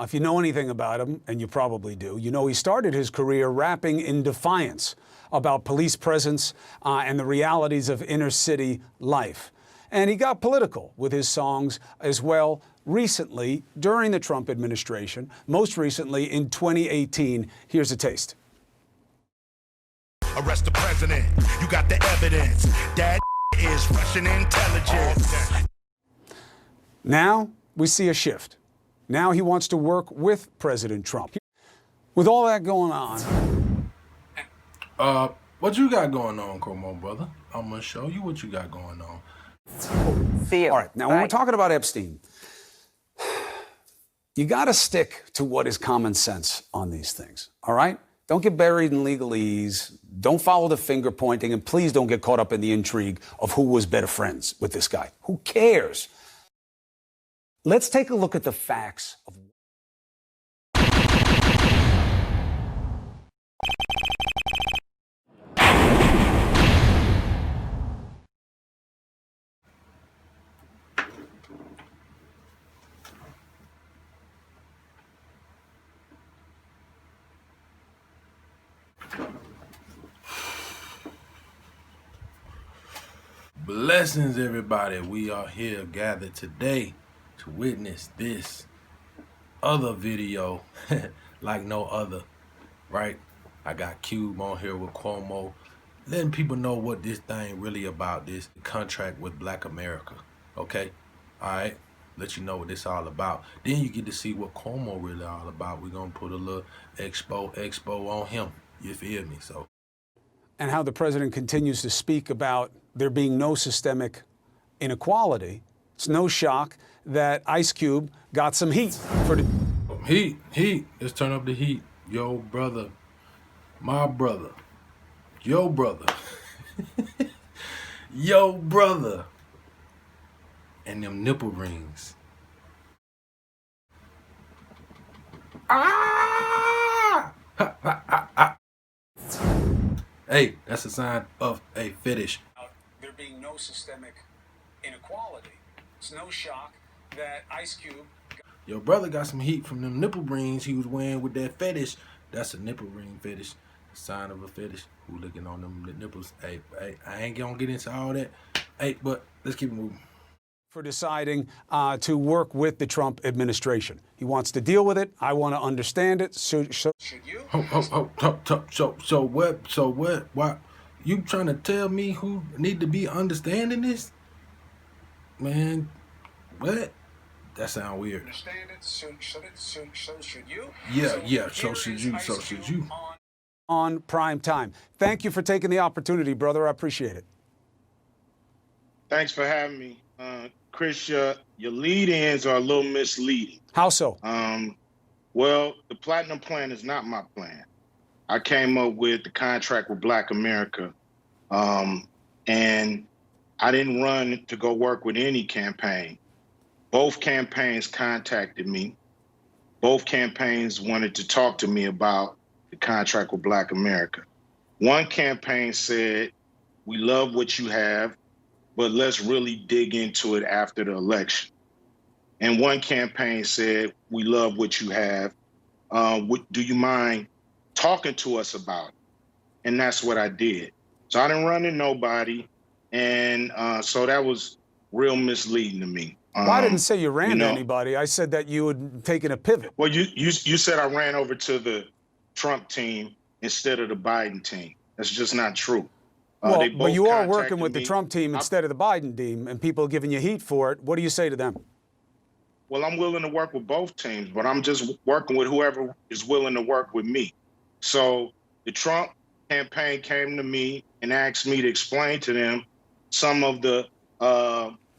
If you know anything about him, and you probably do, you know he started his career rapping in defiance about police presence and the realities of inner city life. And he got political with his songs as well recently during the Trump administration, most recently in 2018. Here's a taste. Arrest the president. You got the evidence. That is Russian intelligence. Now we see a shift. Now he wants to work with President Trump. With all that going on. What you got going on, Como, brother? I'm going to show you what you got going on. See you. All right. Now, when we're talking about Epstein, you got to stick to what is common sense on these things. All right? Don't get buried in legalese. Don't follow the finger pointing. And please don't get caught up in the intrigue of who was better friends with this guy. Who cares? Let's take a look at the facts of Blessings, everybody. We are here gathered today to witness this other video like no other, right? I got Cube on here with Cuomo, letting people know what this thing really about, this contract with Black America, okay? All right, let you know what this all about. Then you get to see what Cuomo really all about. We're going to put a little expo on him, you feel me? So. and how the president continues to speak about there being no systemic inequality. It's no shock that Ice Cube got some heat for the heat. Let's turn up the heat. Yo, brother, my brother, yo, brother, yo, brother, and them nipple rings. Ah! Ha, ha, ha, ha. Hey, that's a sign of a fetish. There being no systemic inequality. It's no shock that Ice Cube. Your brother got some heat from them nipple rings he was wearing with that fetish. That's a nipple ring fetish. A sign of a fetish. Who looking on them nipples? Hey, I ain't gonna get into all that. Hey, but let's keep it moving. For deciding to work with the Trump administration. He wants to deal with it. I want to understand it. So should you? So what? Why? You trying to tell me who need to be understanding this? Man, what? That sound weird. Understand it? So should you? Yeah, so should you. On prime time. Thank you for taking the opportunity, brother. I appreciate it. Thanks for having me. Chris, your lead-ins are a little misleading. How so? Well, the Platinum Plan is not my plan. I came up with the contract with Black America, and I didn't run to go work with any campaign. Both campaigns contacted me. Both campaigns wanted to talk to me about the contract with Black America. One campaign said, we love what you have, but let's really dig into it after the election. And one campaign said, we love what you have. Do you mind talking to us about it? And that's what I did. So I didn't run to nobody. And so that was real misleading to me. Well, I didn't say you ran to anybody. I said that you had taken a pivot. Well, you said I ran over to the Trump team instead of the Biden team. That's just not true. Well, but you are working with the Trump team instead of the Biden team, and people are giving you heat for it. What do you say to them? Well, I'm willing to work with both teams, but I'm just working with whoever is willing to work with me. So the Trump campaign came to me and asked me to explain to them some of the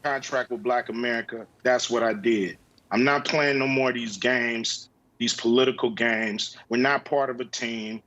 contract with Black America. That's what I did. I'm not playing no more of these games, these political games. We're not part of a team.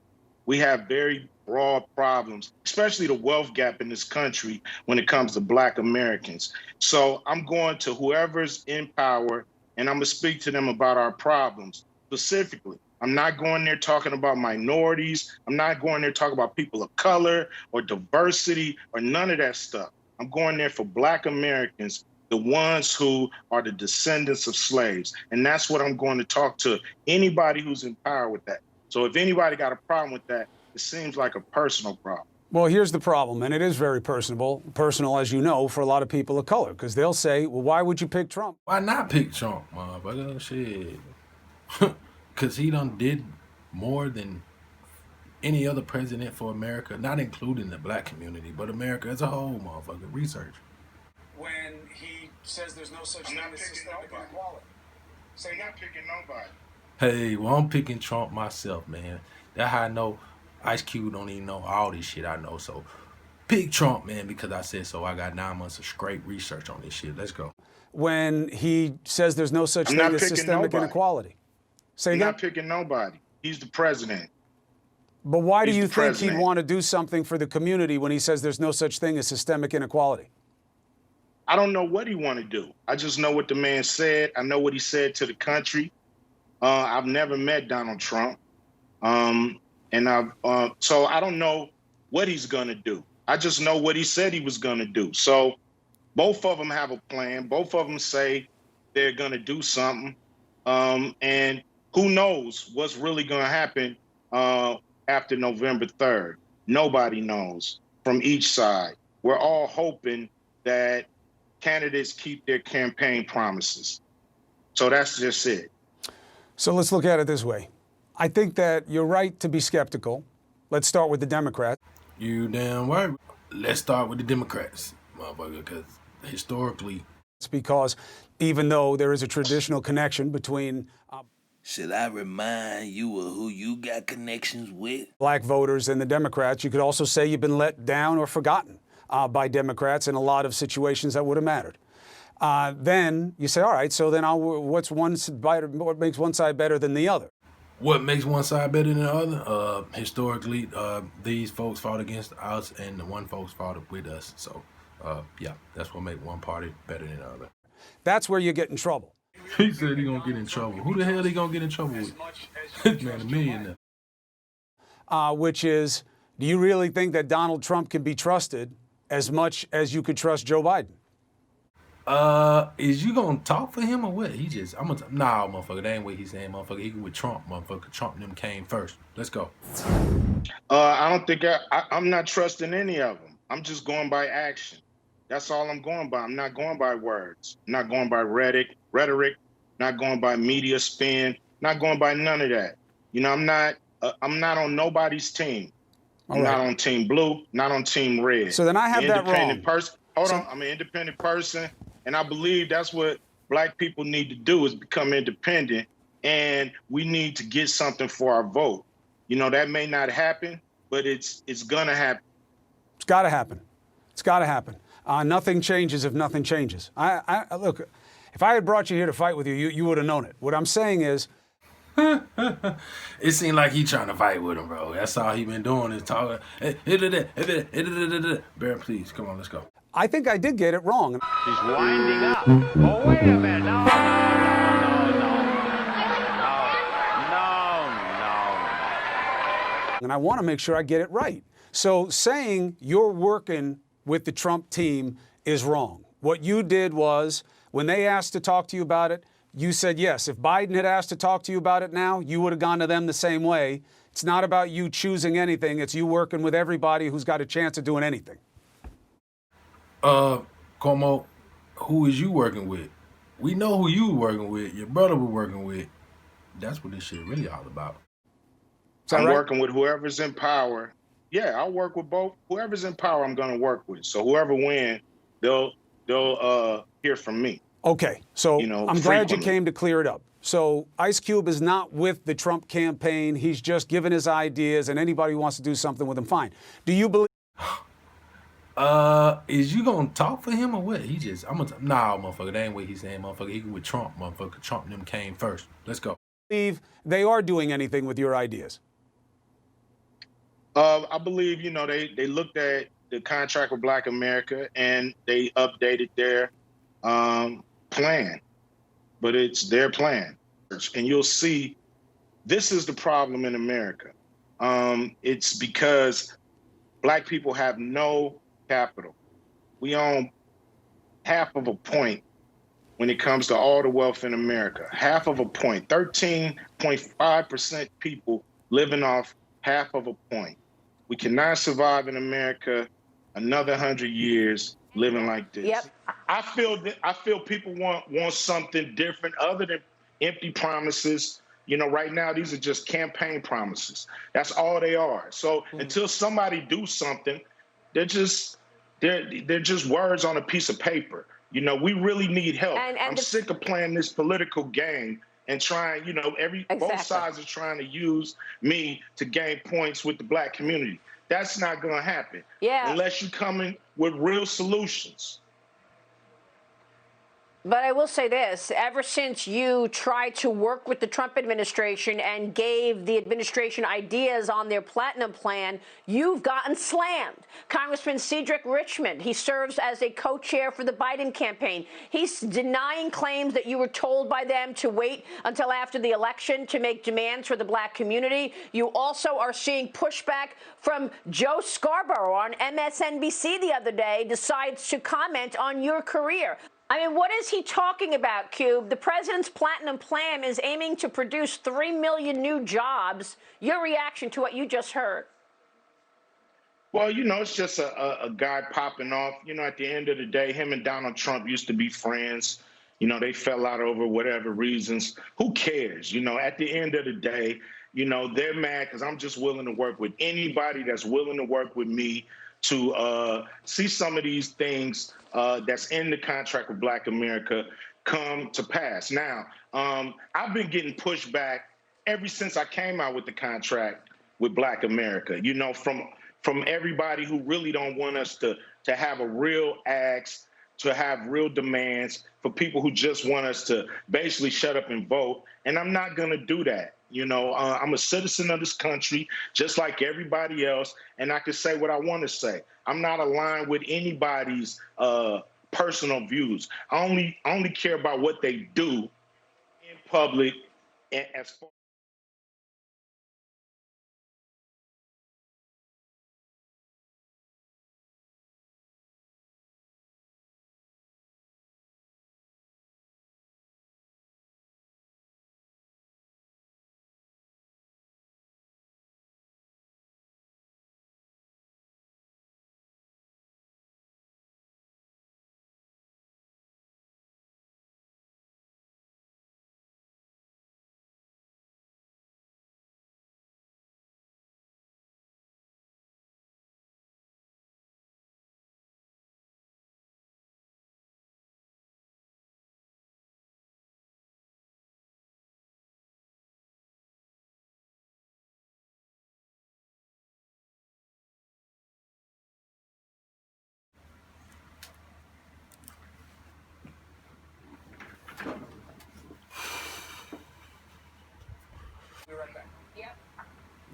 We have very broad problems, especially the wealth gap in this country when it comes to Black Americans. So I'm going to whoever's in power, and I'm gonna speak to them about our problems specifically. I'm not going there talking about minorities. I'm not going there talking about people of color or diversity or none of that stuff. I'm going there for Black Americans the ones who are the descendants of slaves. And that's what I'm going to talk to anybody who's in power with that. So if anybody got a problem with that, it seems like a personal problem. Well, here's the problem, and it is very personal, as you know, for a lot of people of color, because they'll say, well, why would you pick Trump? Why not pick Trump, motherfucker? Shit. Because he done did more than any other president for America, not including the black community, but America as a whole, motherfucker. Research. When he says there's no such thing as systemic inequality. So you're not picking nobody. Hey, well, I'm picking Trump myself, man. That's how I know Ice Cube don't even know all this shit I know. So pick Trump, man, because I said so. I got 9 months of straight research on this shit. Let's go. When he says there's no such thing as systemic inequality. Say I'm that? not picking nobody. He's the president. But why do He's you the think president. he'd want to do something for the community when he says there's no such thing as systemic inequality? I don't know what he want to do. I just know what the man said. I know what he said to the country. I've never met Donald Trump. So I don't know what he's going to do. I just know what he said he was going to do. So both of them have a plan. Both of them say they're going to do something. And who knows what's really going to happen after November 3rd. Nobody knows from each side. We're all hoping that candidates keep their campaign promises. So that's just it. So let's look at it this way. I think that you're right to be skeptical. Let's start with the Democrats. You damn right. Let's start with the Democrats, motherfucker, because historically. It's because even though there is a traditional connection between should I remind you of who you got connections with? black voters and the Democrats, you could also say you've been let down or forgotten by Democrats in a lot of situations that would have mattered. Then you say, all right, so then what makes one side better than the other? What makes one side better than the other? Historically, these folks fought against us and the one folks fought with us. So, yeah, that's what makes one party better than the other. That's where you get in trouble. He said he gonna get in trouble. Who the hell he gonna get in trouble with? Man, a millionaire. Which is, do you really think that Donald Trump can be trusted as much as you could trust Joe Biden? Is you gonna talk for him or what? Nah, motherfucker, that ain't what he's saying, motherfucker. He with Trump, motherfucker. Trump and them came first. Let's go. I don't think I'm not trusting any of them. I'm just going by action. That's all I'm going by. I'm not going by words. I'm not going by rhetoric, not going by media spin, not going by none of that. You know, I'm not on nobody's team. I'm not on Team Blue, not on Team Red. So then I have that wrong. I'm an independent person, and I believe that's what black people need to do is become independent, and we need to get something for our vote. You know, that may not happen, but it's gonna happen. It's got to happen. It's got to happen. Nothing changes if nothing changes. Look, if I had brought you here to fight with you, you would have known it. What I'm saying is, it seemed like he trying to fight with him, bro. That's all he been doing is talking. Bear, please, come on, let's go. I think I did get it wrong. He's winding up. Oh, wait a minute. No. And I want to make sure I get it right. So saying you're working with the Trump team is wrong. What you did was, when they asked to talk to you about it, you said yes. If Biden had asked to talk to you about it now, you would have gone to them the same way. It's not about you choosing anything. It's you working with everybody who's got a chance of doing anything. Como, who is you working with? We know who you were working with. Your brother was working with. That's what this shit really all about. I'm working with whoever's in power. Yeah, I'll work with both. Whoever's in power, I'm going to work with. So whoever wins, they'll hear from me. Okay, so I'm glad you frequently. came to clear it up. So Ice Cube is not with the Trump campaign. He's just giving his ideas, and anybody who wants to do something with him, fine. Do you believe? Is you gonna talk for him or what? Nah, motherfucker, that ain't what he's saying, motherfucker. He with Trump, motherfucker. Trump and them came first. Let's go. Believe they are doing anything with your ideas? I believe, they looked at the Contract with Black America and they updated their plan, but it's their plan. And you'll see this is the problem in America. It's because Black people have no capital. We own half of a point when it comes to all the wealth in America. Half of a point, 13.5% people living off half of a point. We cannot survive in America another 100 years living like this. Yep. I feel people want something different other than empty promises. You know, right now these are just campaign promises. That's all they are. So until somebody do something, they're just words on a piece of paper. You know, we really need help. I'm sick of playing this political game and trying, you know, both sides are trying to use me to gain points with the black community. That's not going to happen unless you come in with real solutions. But I will say this, ever since you tried to work with the Trump administration and gave the administration ideas on their platinum plan, you've gotten slammed. Congressman Cedric Richmond, he serves as a co-chair for the Biden campaign. He's denying claims that you were told by them to wait until after the election to make demands for the black community. You also are seeing pushback from Joe Scarborough on MSNBC the other day, decides to comment on your career. I mean, what is he talking about, Cube? The president's platinum plan is aiming to produce 3 million new jobs. Your reaction to what you just heard? Well, you know, it's just a guy popping off. You know, at the end of the day, him and Donald Trump used to be friends. You know, they fell out over whatever reasons. Who cares? You know, at the end of the day, you know, they're mad because I'm just willing to work with anybody that's willing to work with me to see some of these things that's in the contract with Black America come to pass. Now, I've been getting pushed back ever since I came out with the contract with Black America, you know, from everybody who really don't want us to have a real ask, to have real demands, for people who just want us to basically shut up and vote. And I'm not going to do that. You know, I'm a citizen of this country, just like everybody else, and I can say what I want to say. I'm not aligned with anybody's personal views. I only care about what they do in public as far.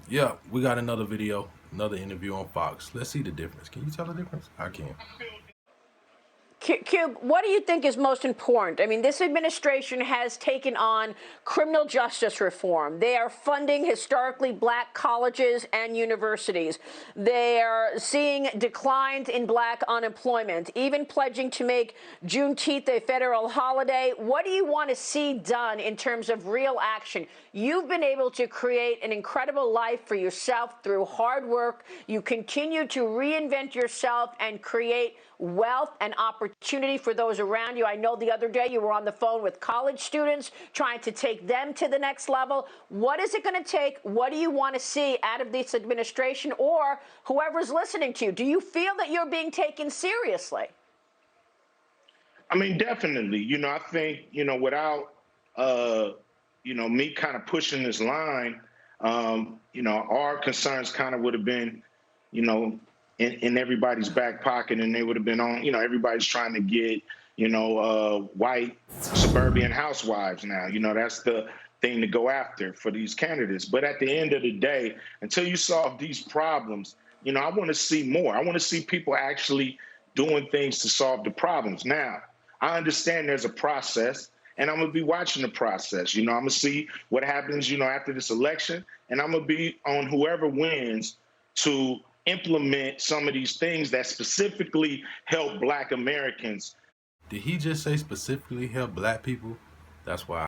Yeah, we got another video, another interview on Fox. Let's see the difference. Can you tell the difference? I can't. Cube, what do you think is most important? I mean, this administration has taken on criminal justice reform. They are funding historically black colleges and universities. They are seeing declines in black unemployment, even pledging to make Juneteenth a federal holiday. What do you want to see done in terms of real action? You've been able to create an incredible life for yourself through hard work. You continue to reinvent yourself and create wealth and opportunity for those around you. I know the other day you were on the phone with college students trying to take them to the next level. What is it going to take? What do you want to see out of this administration or whoever's listening to you? Do you feel that you're being taken seriously? I mean, definitely. You know, I think, you know, without, you know, me kind of pushing this line, you know, our concerns kind of would have been, you know, in everybody's back pocket, and they would have been on, you know, everybody's trying to get, you know, white suburban housewives now. You know, that's the thing to go after for these candidates. But at the end of the day, until you solve these problems, you know, I want to see more. I want to see people actually doing things to solve the problems. Now, I understand there's a process, and I'm going to be watching the process. You know, I'm going to see what happens, you know, after this election, and I'm going to be on whoever wins to implement some of these things that specifically help Black Americans. Did he just say specifically help black people? That's why